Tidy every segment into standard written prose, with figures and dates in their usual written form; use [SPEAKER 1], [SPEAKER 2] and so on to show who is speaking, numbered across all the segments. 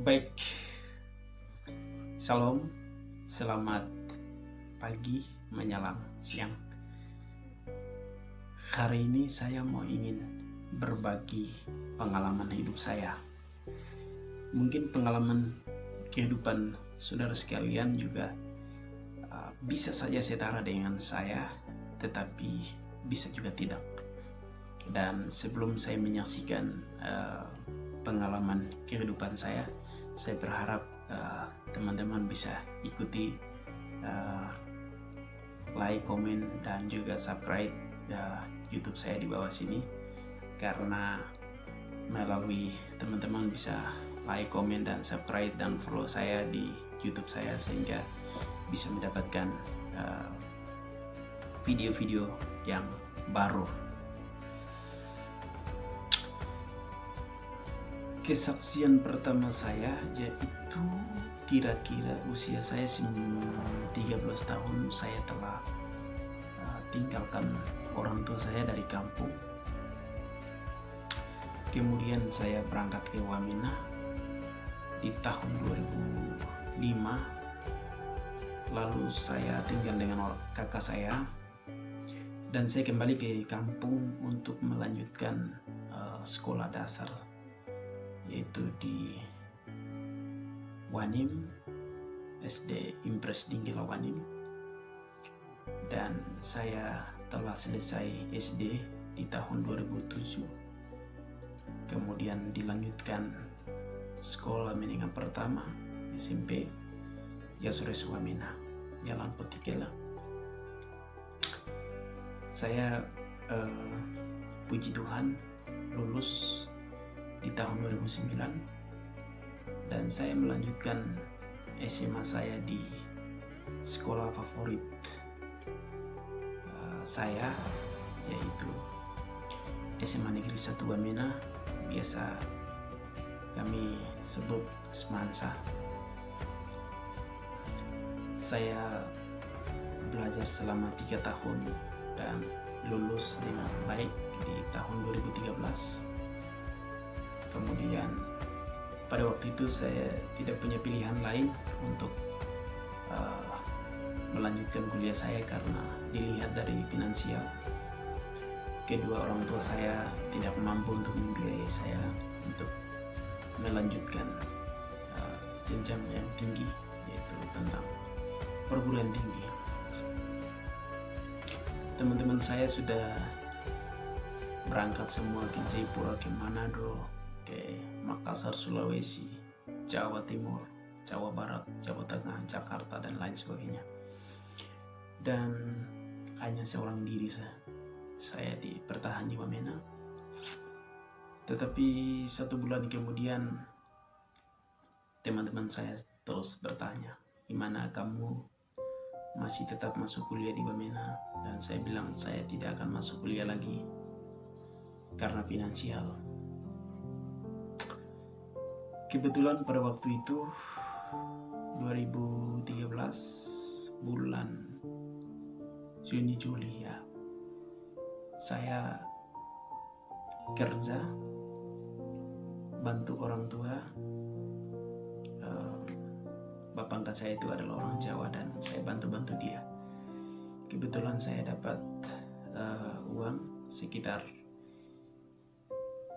[SPEAKER 1] Baik, Salam, selamat pagi, menjelang siang. Hari ini saya ingin berbagi pengalaman hidup saya. Mungkin pengalaman kehidupan saudara sekalian juga bisa saja setara dengan saya, tetapi bisa juga tidak. Dan sebelum saya menyaksikan pengalaman kehidupan saya berharap teman-teman bisa ikuti like, komen, dan juga subscribe YouTube saya di bawah sini, karena melalui teman-teman bisa like, komen, dan subscribe dan follow saya di YouTube saya, sehingga bisa mendapatkan video-video yang baru. Kesaksian pertama saya yaitu kira-kira usia saya 13 tahun. Saya telah tinggalkan orang tua saya dari kampung. Kemudian saya berangkat ke Wamena di tahun 2005. Lalu saya tinggal dengan kakak saya, dan saya kembali ke kampung untuk melanjutkan sekolah dasar, yaitu di Wanim, SD Impres Dinggila Wanim. Dan saya telah selesai SD di tahun 2007. Kemudian dilanjutkan sekolah menengah pertama SMP Yasures Wamena, Jalan Potikela. Saya puji Tuhan lulus di tahun 2009, dan saya melanjutkan SMA saya di sekolah favorit saya, yaitu SMA Negeri 1 Wamena, biasa kami sebut Semansa. Saya belajar selama 3 tahun dan lulus dengan baik di tahun 2013. Kemudian pada waktu itu saya tidak punya pilihan lain untuk melanjutkan kuliah saya karena dilihat dari finansial. Kedua orang tua saya tidak mampu untuk membiayai saya untuk melanjutkan jenjang yang tinggi, yaitu tentang perguruan tinggi. Teman-teman saya sudah berangkat semua ke Jayapura, ke Manado, ke Makassar, Sulawesi, Jawa Timur, Jawa Barat, Jawa Tengah, Jakarta, dan lain sebagainya. Dan hanya seorang diri saya bertahan di Wamena. Tetapi 1 bulan kemudian teman-teman saya terus bertanya, "Gimana kamu masih tetap masuk kuliah di Wamena?" Dan saya bilang saya tidak akan masuk kuliah lagi karena finansial. Kebetulan pada waktu itu 2013 bulan Juni Juli ya, saya kerja bantu orang tua. Bapak angkat saya itu adalah orang Jawa dan saya bantu dia. Kebetulan saya dapat uang sekitar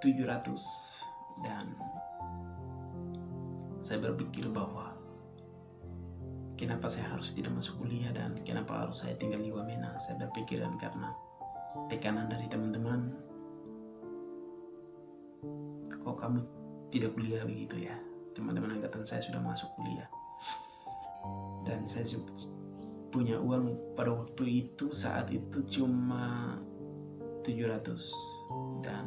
[SPEAKER 1] 700, dan saya berpikir bahwa kenapa saya harus tidak masuk kuliah dan kenapa harus saya tinggal di Wamena. Saya berpikir, dan karena tekanan dari teman-teman, "Kok kamu tidak kuliah begitu ya?" Teman-teman angkatan saya sudah masuk kuliah, dan saya punya uang pada waktu itu, saat itu cuma 700, dan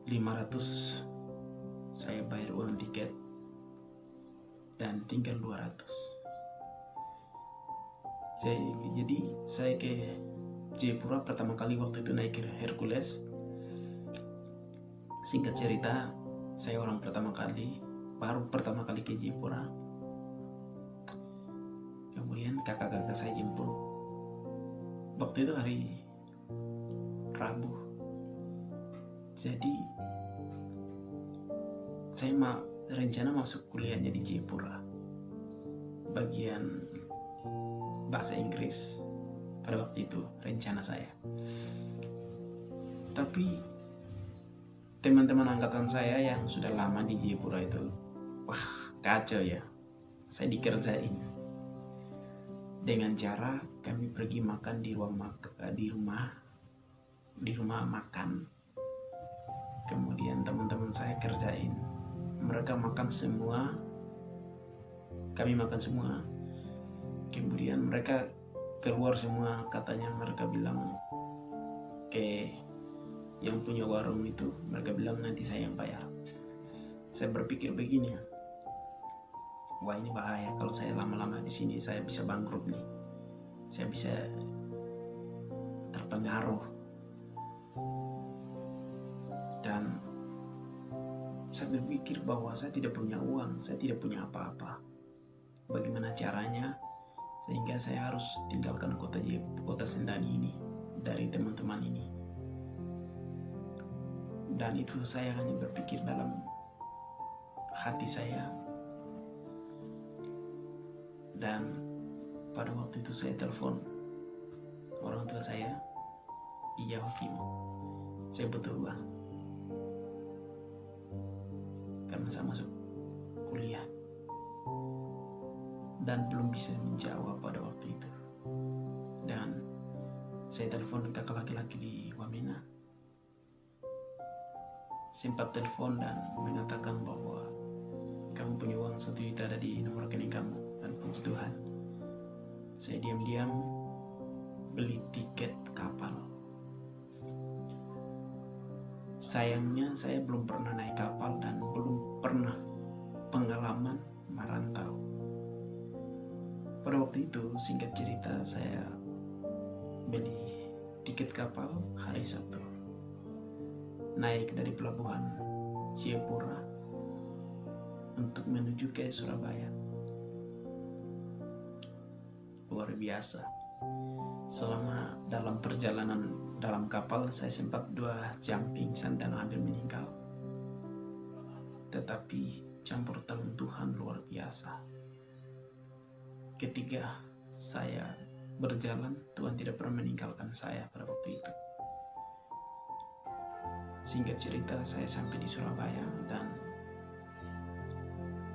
[SPEAKER 1] 500 saya bayar uang tiket, dan tinggal 200. Jadi saya ke Jayapura pertama kali waktu itu naik Hercules. Singkat cerita, saya baru pertama kali ke Jayapura. Kemudian kakak-kakak saya jemput. Waktu itu hari Rabu. Jadi saya rencana masuk kuliahnya di Jayapura, bagian bahasa Inggris pada waktu itu rencana saya. Tapi teman-teman angkatan saya yang sudah lama di Jayapura itu, wah kacau ya, saya dikerjain dengan cara kami pergi makan di rumah makan. Kemudian teman-teman saya kerjain, mereka makan semua, kami makan semua. Kemudian mereka keluar semua, katanya mereka bilang ke yang punya warung itu, mereka bilang nanti saya yang bayar. Saya berpikir begini, wah ini bahaya, kalau saya lama-lama di sini saya bisa bangkrut nih, saya bisa terpengaruh. Dan saya berpikir bahwa saya tidak punya uang, saya tidak punya apa-apa. Bagaimana caranya sehingga saya harus tinggalkan kota Sentani ini dari teman-teman ini. Dan itu saya hanya berpikir dalam hati saya. Dan pada waktu itu saya telepon orang tua saya di Jawa Timur. Saya butuh uang karena saya masuk kuliah dan belum bisa menjawab pada waktu itu. Dan saya telepon kakak laki-laki di Wamena, sempat telepon dan mengatakan bahwa kamu punya uang 1 juta ada di nomor rekening kamu. Dan puji Tuhan, saya diam-diam beli tiket kapal. Sayangnya saya belum pernah naik kapal dan belum pernah pengalaman merantau. Pada waktu itu, singkat cerita, saya beli tiket kapal hari Sabtu, naik dari pelabuhan Jayapura untuk menuju ke Surabaya. Luar biasa. Selama dalam perjalanan dalam kapal, saya sempat 2 jam pingsan dan hampir meninggal. Tetapi campur tangan Tuhan luar biasa. Ketika saya berjalan, Tuhan tidak pernah meninggalkan saya pada waktu itu. Singkat cerita, saya sampai di Surabaya dan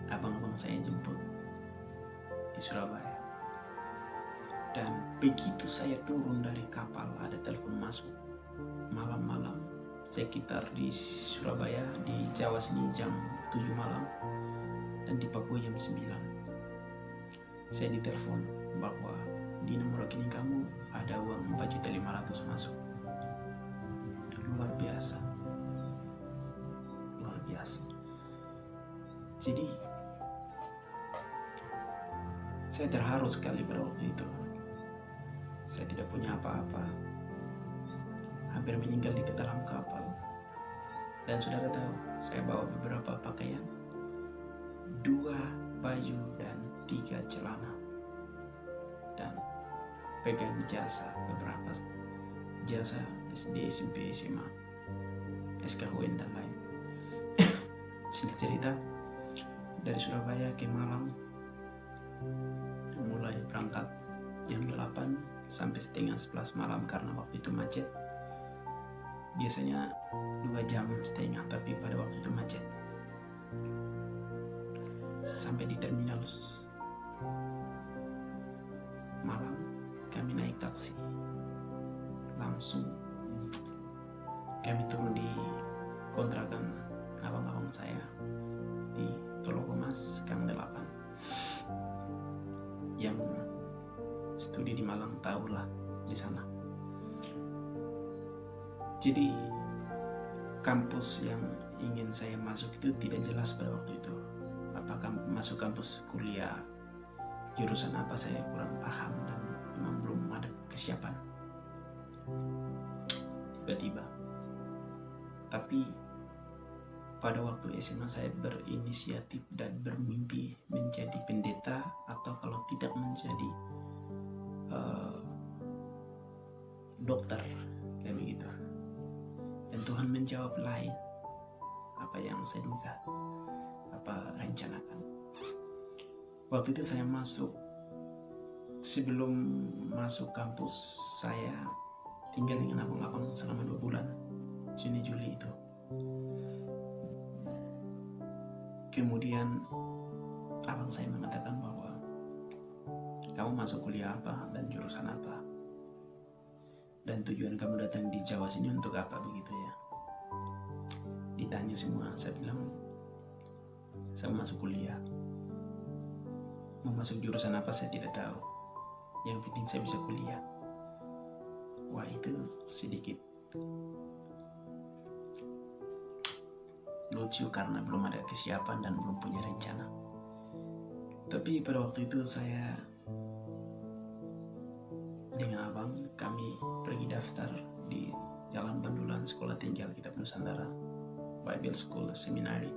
[SPEAKER 1] abang-abang saya jemput di Surabaya. Dan begitu saya turun dari kapal, ada telepon masuk malam-malam, sekitar di Surabaya, di Jawa sini jam 7 malam dan di Papua jam 9. Saya ditelepon bahwa di nomor rekening kamu ada uang 4.500.000 masuk. Luar biasa. Luar biasa. Jadi saya terharu sekali pada waktu itu. Saya tidak punya apa-apa, hampir meninggal di dalam kapal. Dan saudara tahu, saya bawa beberapa pakaian, 2 baju dan 3 celana, dan pegang jasa, beberapa jasa SD, SMP, SMA, SKHUN dan lain. Singkat cerita, dari Surabaya ke Malang, mulai berangkat jam 8 sampai setengah 11 malam karena waktu itu macet. Biasanya 2 jam setengah, tapi pada waktu itu macet. Sampai di terminal Malang, kami naik taksi. Langsung kami turun di kontrakan abang-abang saya di Tologomas, Gang 8. Yang studi di Malang tahulah di sana. Jadi kampus yang ingin saya masuk itu tidak jelas pada waktu itu. Apakah masuk kampus kuliah, jurusan apa, saya kurang paham dan memang belum ada kesiapan. Tiba-tiba. Tapi pada waktu SMA saya berinisiatif dan bermimpi menjadi pendeta, atau kalau tidak menjadi dokter, kayak begitu. Dan Tuhan menjawab lain apa yang saya duga. rencanakan. Waktu itu saya sebelum masuk kampus, saya tinggal dengan abang-abang selama 2 bulan, Juni Juli itu. Kemudian abang saya mengatakan bahwa kamu masuk kuliah apa dan jurusan apa, dan tujuan kamu datang di Jawa sini untuk apa, begitu ya. Ditanya semua, saya bilang saya masuk kuliah. Mau masuk jurusan apa saya tidak tahu, yang penting saya bisa kuliah. Wah, itu sedikit lucu karena belum ada kesiapan dan belum punya rencana. Tapi pada waktu itu saya dengan abang, kami pergi daftar di Jalan Bandulan Sekolah Tinggi Alkitab Nusantara Bible School Seminary,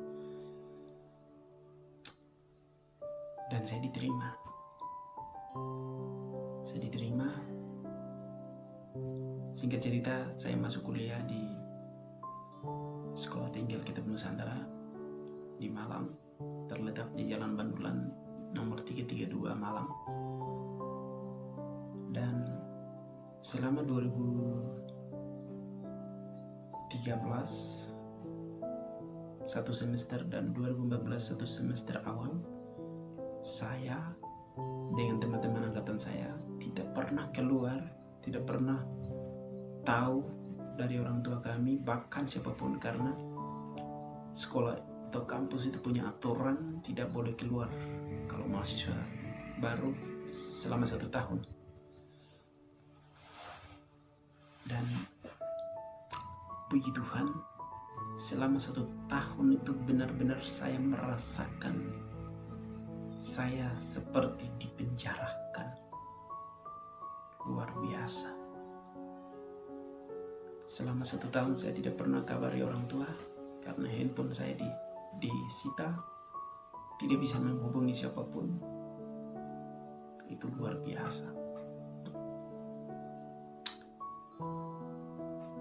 [SPEAKER 1] dan saya diterima. Singkat cerita, saya masuk kuliah di Sekolah Tinggi Alkitab Nusantara di Malang, terletak di Jalan Bandulan nomor 332 Malang. Dan selama 2013 satu semester dan 2014 satu semester awal, saya dengan teman-teman angkatan saya tidak pernah keluar, tidak pernah tahu dari orang tua kami, bahkan siapapun, karena sekolah atau kampus itu punya aturan tidak boleh keluar kalau mahasiswa baru selama 1 tahun. Dan puji Tuhan, selama 1 tahun itu benar-benar saya merasakan saya seperti dipenjarakan. Luar biasa. Selama 1 tahun saya tidak pernah kabari orang tua karena handphone saya disita, tidak bisa menghubungi siapapun. Itu luar biasa.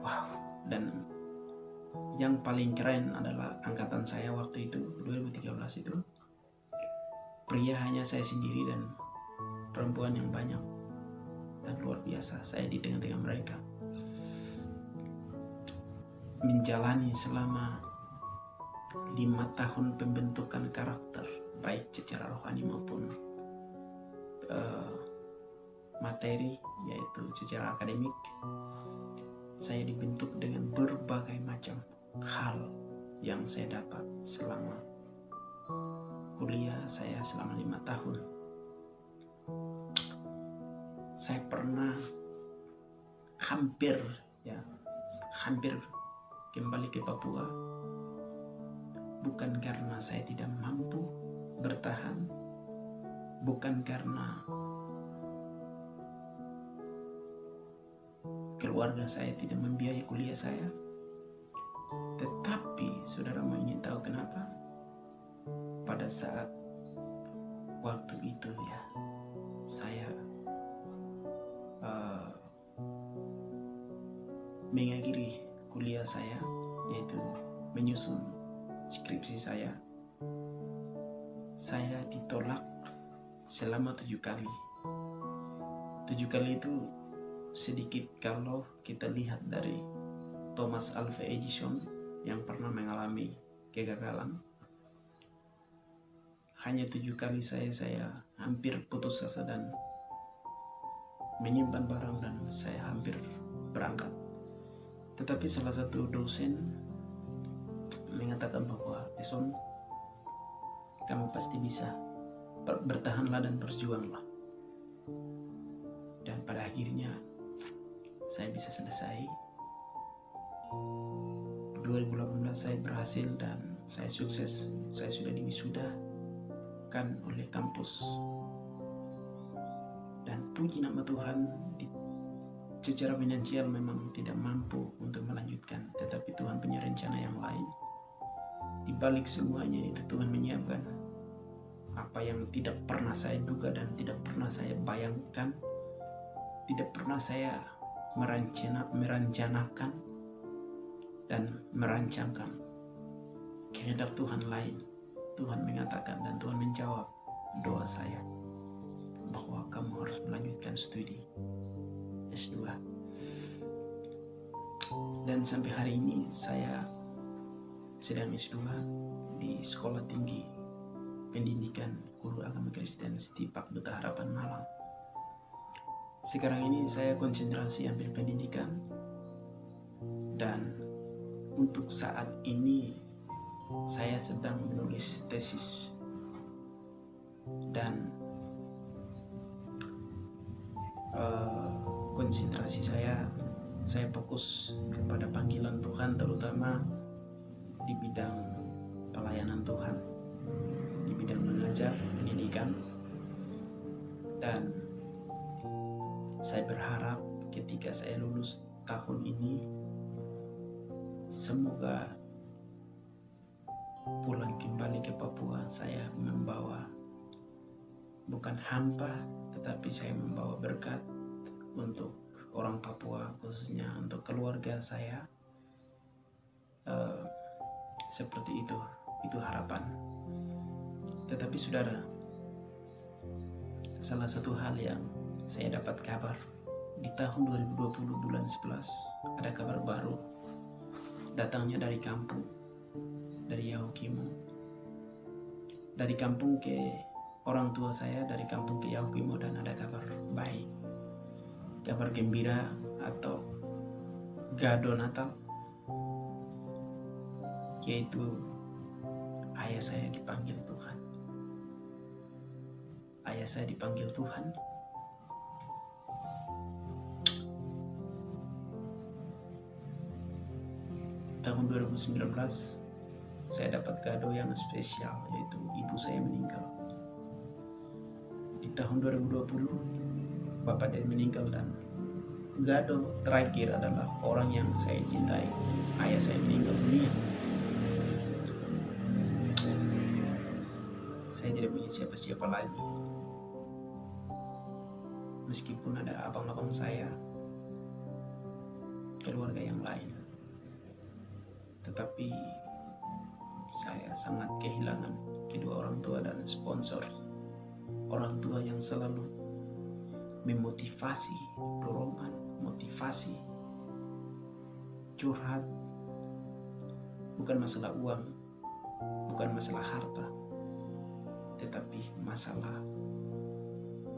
[SPEAKER 1] Wow. Dan yang paling keren adalah angkatan saya waktu itu, 2013 itu, pria hanya saya sendiri dan perempuan yang banyak. Dan luar biasa, saya di tengah-tengah mereka menjalani selama 5 tahun pembentukan karakter, baik secara rohani maupun materi, yaitu secara akademik. Saya dibentuk dengan berbagai macam hal yang saya dapat selama kuliah saya selama 5 tahun. Saya pernah hampir kembali ke Papua, bukan karena saya tidak mampu bertahan, bukan karena keluarga saya tidak membiayai kuliah saya, tetapi saudara mau ingin tahu kenapa? Pada saat waktu itu ya, saya mengakhiri kuliah saya, yaitu menyusun skripsi saya. Saya ditolak selama 7 kali. 7 kali itu sedikit kalau kita lihat dari Thomas Alva Edison yang pernah mengalami kegagalan. Hanya 7 kali saya hampir putus asa dan menyimpan barang, dan saya hampir berangkat. Tetapi salah satu dosen mengatakan bahwa, "Eson, kamu pasti bisa, bertahanlah dan berjuanglah." Dan pada akhirnya saya bisa selesai. 2018 saya berhasil dan saya sukses. Saya sudah diwisudakan oleh kampus. Dan puji nama Tuhan, secara finansial memang tidak mampu untuk melanjutkan, tetapi Tuhan punya rencana yang lain. Di balik semuanya itu Tuhan menyiapkan apa yang tidak pernah saya duga dan tidak pernah saya bayangkan, tidak pernah saya merencanakan dan merancangkan. Kehendak Tuhan lain. Tuhan mengatakan dan Tuhan menjawab doa saya bahwa kamu harus melanjutkan studi S2. Dan sampai hari ini saya sedang S2 di Sekolah Tinggi Pendidikan Guru Agama Kristen Stipak Duta Harapan Malang. Sekarang ini saya konsentrasi ambil pendidikan, dan untuk saat ini saya sedang menulis tesis, dan konsentrasi saya fokus kepada panggilan Tuhan, terutama di bidang pelayanan Tuhan, di bidang mengajar, pendidikan. Dan saya berharap ketika saya lulus tahun ini, semoga pulang kembali ke Papua saya membawa bukan hampa, tetapi saya membawa berkat untuk orang Papua, khususnya untuk keluarga saya. Seperti itu harapan. Tetapi saudara, salah satu hal yang saya dapat kabar di tahun 2020 bulan 11, ada kabar baru datangnya dari kampung, dari Yahukimo, dari kampung ke orang tua saya, dari kampung ke Yahukimo, dan ada kabar baik, kabar gembira atau gado Natal, yaitu ayah saya dipanggil Tuhan. Ayah saya dipanggil Tuhan. Tahun 2019 saya dapat kado yang spesial, yaitu ibu saya meninggal. Di tahun 2020 bapak dia meninggal, dan kado terakhir adalah orang yang saya cintai, ayah saya meninggal dunia. Saya tidak punya siapa-siapa lagi, meskipun ada abang-abang saya, keluarga yang lain. Tetapi saya sangat kehilangan kedua orang tua dan sponsor, orang tua yang selalu memotivasi, dorongan, motivasi, curhat, bukan masalah uang, bukan masalah harta, tetapi masalah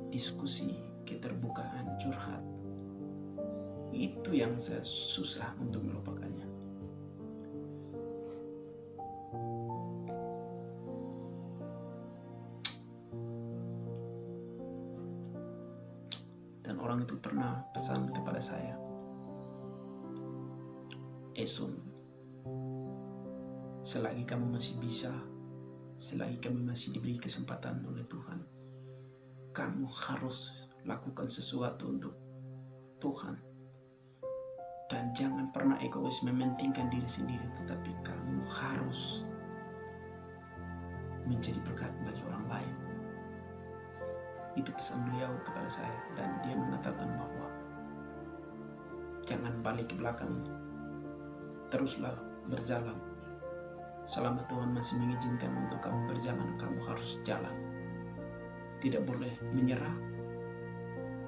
[SPEAKER 1] diskusi, keterbukaan, curhat. Itu yang saya susah untuk melupakannya. Dan orang itu pernah pesan kepada saya, Eson, selagi kamu masih bisa, selagi kamu masih diberi kesempatan oleh Tuhan, kamu harus lakukan sesuatu untuk Tuhan. Dan jangan pernah egois mementingkan diri sendiri, tetapi kamu harus menjadi berkat bagi orang lain. Itu pesan beliau kepada saya, dan dia mengatakan bahwa jangan balik ke belakang, teruslah berjalan. Selama Tuhan masih mengizinkan untuk kamu berjalan, kamu harus jalan. Tidak boleh menyerah,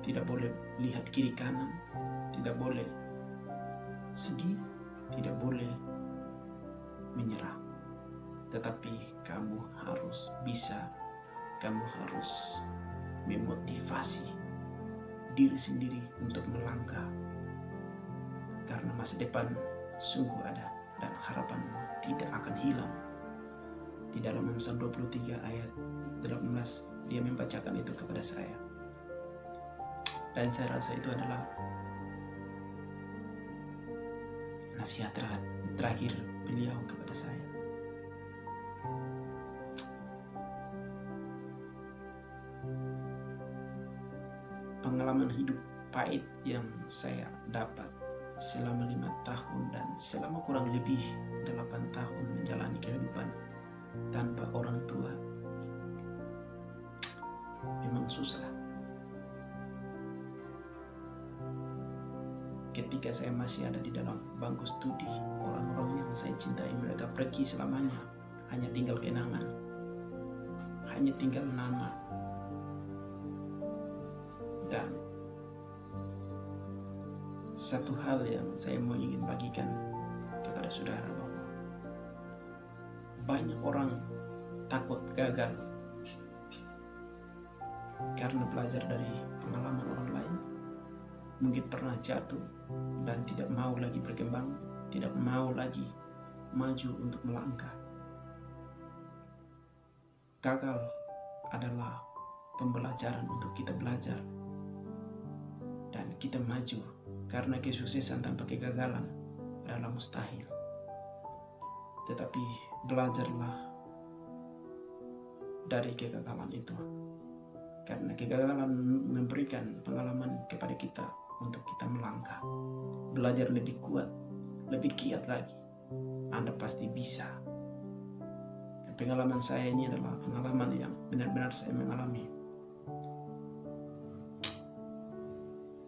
[SPEAKER 1] tidak boleh lihat kiri kanan, tidak boleh sedih, tidak boleh menyerah. Tetapi kamu harus bisa, kamu harus memotivasi diri sendiri untuk melangkah, karena masa depan sungguh ada dan harapanmu tidak akan hilang. Di dalam Amsal 23 ayat 18 dia membacakan itu kepada saya, dan saya rasa itu adalah nasihat terakhir beliau kepada saya. Pengalaman hidup pahit yang saya dapat selama 5 tahun dan selama kurang lebih 8 tahun menjalani kehidupan tanpa orang tua memang susah. Ketika saya masih ada di dalam bangku studi, orang-orang yang saya cintai mereka pergi selamanya, hanya tinggal kenangan. hanya tinggal nama. Dan satu hal yang saya mau ingin bagikan kepada saudara, bahwa banyak orang takut gagal karena belajar dari pengalaman orang lain, mungkin pernah jatuh dan tidak mau lagi berkembang, tidak mau lagi maju untuk melangkah. Gagal adalah pembelajaran untuk kita belajar dan kita maju, karena kesuksesan tanpa kegagalan adalah mustahil. Tetapi belajarlah dari kegagalan itu, karena kegagalan memberikan pengalaman kepada kita untuk kita melangkah, belajar lebih kuat, lebih giat lagi. Anda pasti bisa. Dan pengalaman saya ini adalah pengalaman yang benar-benar saya mengalami.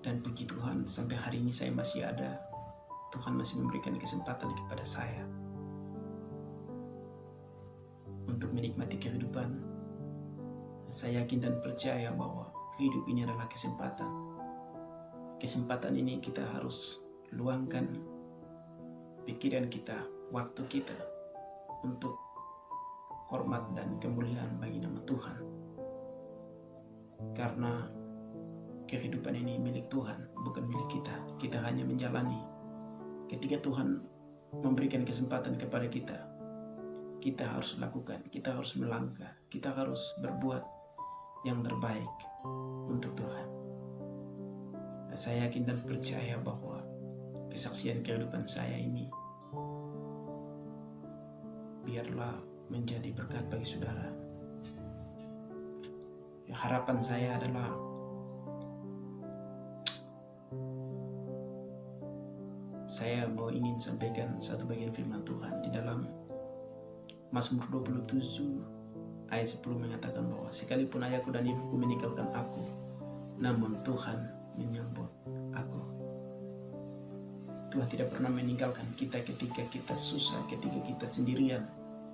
[SPEAKER 1] Dan puji Tuhan, sampai hari ini saya masih ada. Tuhan masih memberikan kesempatan kepada saya untuk menikmati kehidupan. Saya yakin dan percaya bahwa hidup ini adalah kesempatan. Kesempatan ini kita harus luangkan pikiran kita, waktu kita untuk hormat dan kemuliaan bagi nama Tuhan. Karena kehidupan ini milik Tuhan, bukan milik kita. Kita hanya menjalani. Ketika Tuhan memberikan kesempatan kepada kita, kita harus lakukan, kita harus melangkah, kita harus berbuat yang terbaik untuk Tuhan. Dan saya yakin dan percaya bahwa kesaksian kehidupan saya ini biarlah menjadi berkat bagi saudara. Ya, harapan saya adalah saya mau ingin sampaikan satu bagian firman Tuhan di dalam Mazmur 27 ayat 10 mengatakan bahwa sekalipun ayahku dan ibuku meninggalkan aku, namun Tuhan menyambut aku. Tuhan tidak pernah meninggalkan kita ketika kita susah, ketika kita sendirian.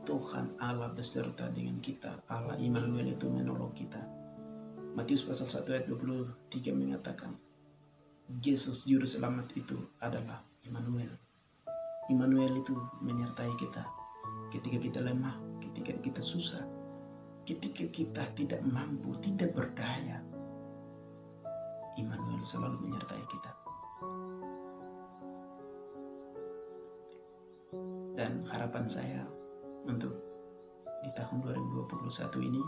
[SPEAKER 1] Tuhan Allah beserta dengan kita. Allah Immanuel itu menolong kita. Matius pasal 1 ayat 23 mengatakan, Yesus juru selamat itu adalah Immanuel. Immanuel itu menyertai kita ketika kita lemah, ketika kita susah, ketika kita tidak mampu, tidak berdaya. Immanuel selalu menyertai kita. Dan harapan saya untuk di tahun 2021 ini,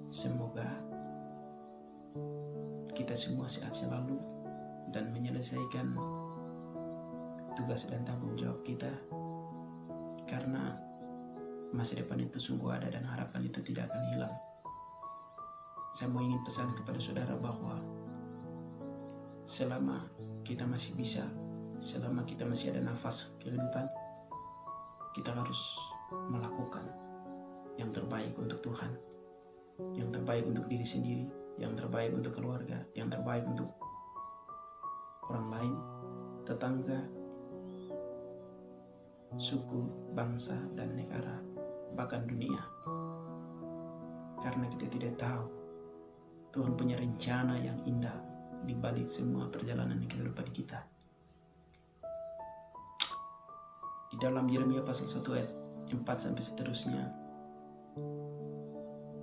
[SPEAKER 1] semoga kita semua sehat selalu dan menyelesaikan tugas dan tanggung jawab kita, karena masa depan itu sungguh ada dan harapan itu tidak akan hilang. Saya mau ingin pesan kepada saudara bahwa selama kita masih bisa, selama kita masih ada nafas kehidupan, kita harus melakukan yang terbaik untuk Tuhan, yang terbaik untuk diri sendiri, yang terbaik untuk keluarga, yang terbaik untuk orang lain, tetangga, suku, bangsa, dan negara, bahkan dunia. Karena kita tidak tahu Tuhan punya rencana yang indah di balik semua perjalanan kehidupan kita. Di dalam Yeremia pasal 1 ayat 4 sampai seterusnya,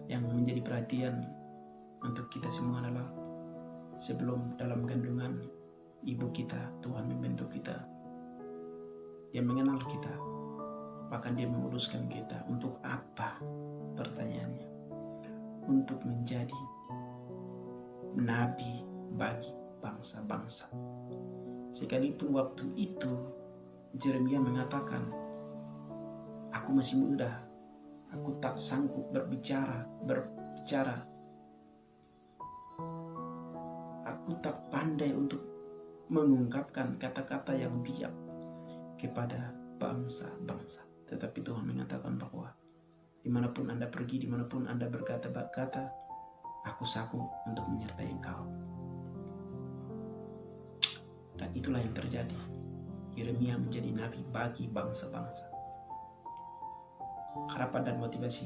[SPEAKER 1] yang menjadi perhatian untuk kita semua adalah sebelum dalam kandungan ibu kita, Tuhan membentuk kita. Dia mengenal kita, bahkan dia memutuskan kita untuk apa? Pertanyaannya, untuk menjadi nabi bagi bangsa-bangsa. Sekalipun waktu itu Yeremia mengatakan, aku masih muda, aku tak sanggup berbicara. Aku tak pandai untuk mengungkapkan kata-kata yang bijak kepada bangsa-bangsa. Tetapi Tuhan mengatakan bahwa dimanapun Anda pergi, dimanapun Anda berkata-kata, aku sanggup untuk menyertai engkau. Dan itulah yang terjadi. Yeremia menjadi nabi bagi bangsa-bangsa. Harapan dan motivasi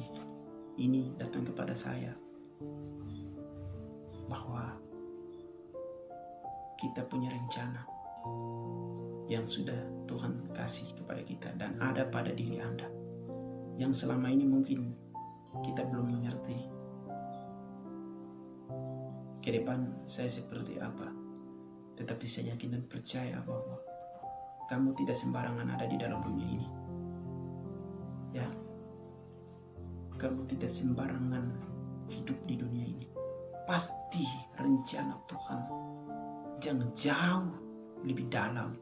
[SPEAKER 1] ini datang kepada saya bahwa kita punya rencana yang sudah Tuhan kasih kepada kita dan ada pada diri Anda, yang selama ini mungkin kita belum mengerti ke depan saya seperti apa. Tetapi saya yakin dan percaya bahwa kamu tidak sembarangan ada di dalam dunia ini. Ya, kamu tidak sembarangan hidup di dunia ini. Pasti rencana Tuhan yang jauh lebih dalam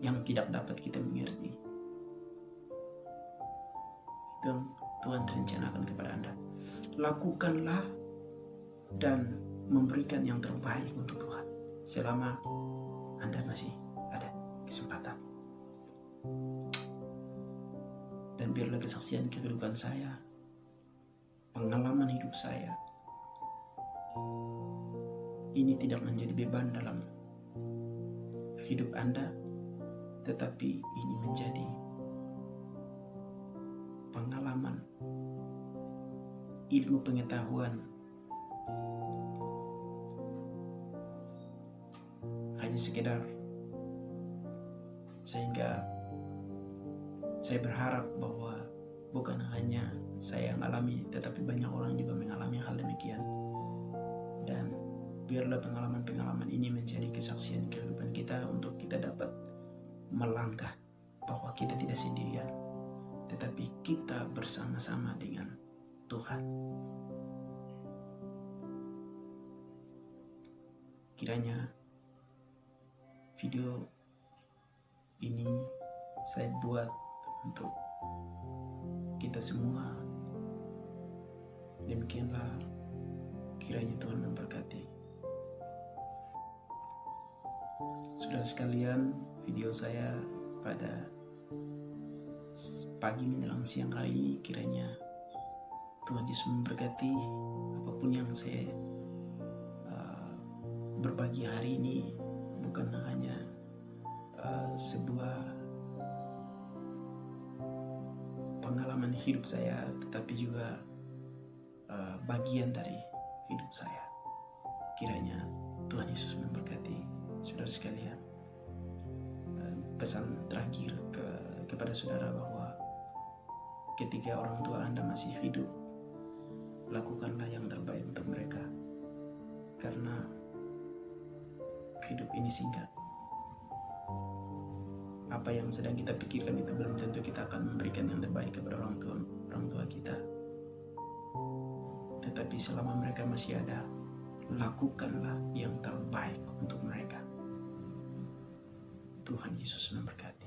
[SPEAKER 1] yang tidak dapat kita mengerti. Itu yang Tuhan rencanakan kepada Anda. Lakukanlah dan memberikan yang terbaik untuk Tuhan selama Anda masih ada kesempatan. Dan biarlah kesaksian kehidupan saya, pengalaman hidup saya, ini tidak menjadi beban dalam hidup Anda, tetapi ini menjadi pengalaman, ilmu pengetahuan, hanya sekedar, sehingga saya berharap bahwa bukan hanya saya yang alami, tetapi banyak orang juga mengalami hal demikian. Dan biarlah pengalaman-pengalaman ini menjadi kesaksian kehidupan kita untuk kita dapat melangkah bahwa kita tidak sendirian, tetapi kita bersama-sama dengan Tuhan. Kiranya video ini saya buat untuk kita semua. Demikianlah kiranya Tuhan memberkati. Saudara sekalian, video saya pada pagi menjelang siang hari ini, kiranya Tuhan Yesus memberkati. Apapun yang saya berbagi hari ini bukan hanya sebuah pengalaman hidup saya, tetapi juga bagian dari hidup saya. Kiranya Tuhan Yesus memberkati saudara sekalian. Pesan terakhir kepada saudara bahwa ketika orang tua Anda masih hidup, lakukanlah yang terbaik untuk mereka, karena hidup ini singkat. Apa yang sedang kita pikirkan itu belum tentu kita akan memberikan yang terbaik kepada orang tua kita. Tetapi selama mereka masih ada, lakukanlah yang terbaik untuk mereka. Tuhan Yesus memberkati.